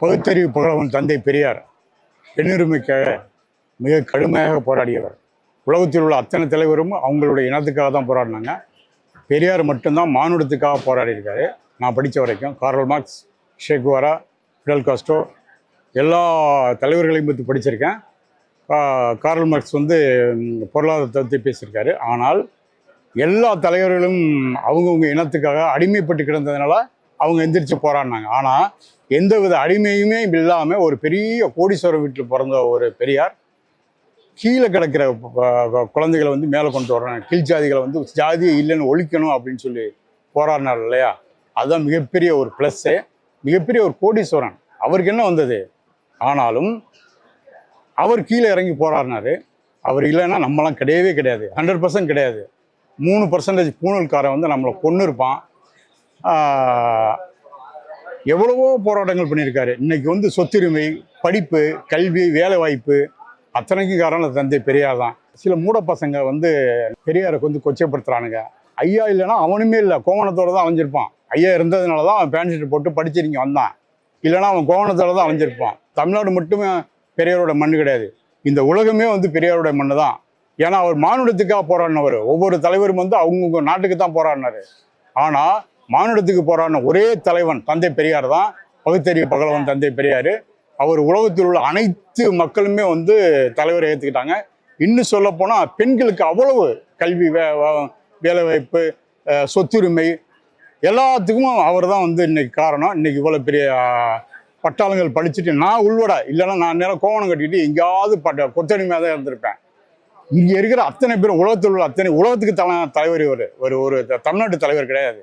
பகுத்தறிவு புகழவன் தந்தை பெரியார் பெண்ணுரிமைக்காக மிக கடுமையாக போராடியவர். உலகத்தில் உள்ள அத்தனை தலைவரும் அவங்களுடைய இனத்துக்காக தான் போராடினாங்க. பெரியார் மட்டும்தான் மானுடத்துக்காக போராடியிருக்காரு. நான் படித்த வரைக்கும் Karl Marx, Che Guevara, Fidel Castro எல்லா தலைவர்களையும் பற்றி படிச்சிருக்கேன். கார்ல் மார்க்ஸ் பொருளாதாரத்தை பற்றி பேசியிருக்காரு. ஆனால் எல்லா தலைவர்களும் அவங்கவுங்க இனத்துக்காக அடிமைப்பட்டு கிடந்ததுனால அவங்க எந்திரிச்சு போராடினாங்க. ஆனால் எந்தவித அடிமையுமே இல்லாமல் ஒரு பெரிய கோடீஸ்வரர் வீட்டில் பிறந்த ஒரு பெரியார் கீழே கிடக்கிற குழந்தைகளை மேலே கொண்டு வர்றாங்க. கீழ் ஜாதிகளை ஜாதியை இல்லைன்னு ஒழிக்கணும் அப்படின்னு சொல்லி போராடினார் இல்லையா? அதுதான் மிகப்பெரிய ஒரு ப்ளஸ்ஸு, மிகப்பெரிய ஒரு கோடீஸ்வரன். அவருக்கு என்ன வந்தது? ஆனாலும் அவர் கீழே இறங்கி போராடினார். அவர் இல்லைன்னா நம்மளாம் கிடையவே கிடையாது. 100% கிடையாது. 3% பூணூல்காரன் நம்மளை கொன்று இருப்பான். எவ்வளவோ போராட்டங்கள் பண்ணியிருக்காரு. இன்னைக்கு சொத்துரிமை, படிப்பு, கல்வி, வேலை வாய்ப்பு அத்தனைக்கும் காரணம் தந்தை பெரியார் தான். சில மூட பசங்க பெரியாரை கொச்சைப்படுத்துறானுங்க. ஐயா இல்லைன்னா அவனுமே இல்லை, கோவணத்தோடு தான் அலைஞ்சிருப்பான். ஐயா இருந்ததுனால தான் அவன் பேண்ட் ஷர்ட் போட்டு படிச்சிருங்க வந்தான். இல்லைன்னா அவன் கோவணத்தோடு தான் அலைஞ்சிருப்பான். தமிழ்நாடு மட்டுமே பெரியாரோட மண்ணு கிடையாது, இந்த உலகமே பெரியாரோட மண்ணு தான். ஏன்னா அவர் மானுடத்துக்காக போராடினவர். ஒவ்வொரு தலைவரும் அவங்க நாட்டுக்கு தான் போராடினாரு. ஆனால் மானுடத்துக்கு போராடின ஒரே தலைவன் தந்தை பெரியார் தான். பகுத்தறிவு புகழவன் தந்தை பெரியார். அவர் உலகத்தில் உள்ள அனைத்து மக்களுமே தலைவரை ஏற்றுக்கிட்டாங்க. இன்னும் சொல்ல போனால் பெண்களுக்கு அவ்வளவு கல்வி, வேலைவாய்ப்பு, சொத்துரிமை எல்லாத்துக்கும் அவர் தான் இன்னைக்கு காரணம். இன்னைக்கு இவ்வளோ பெரிய பட்டாளங்கள் படிச்சுட்டு நான் உள்வட இல்லைன்னா நான் நேரம் கோவணம் கட்டிக்கிட்டு எங்கேயாவது கொத்தடிமையாக தான் இருந்திருப்பேன். இங்கே இருக்கிற அத்தனை பேரும் உலகத்தில் உள்ள உலகத்துக்கு தலைவர் ஒரு தமிழ்நாட்டு தலைவர் கிடையாது.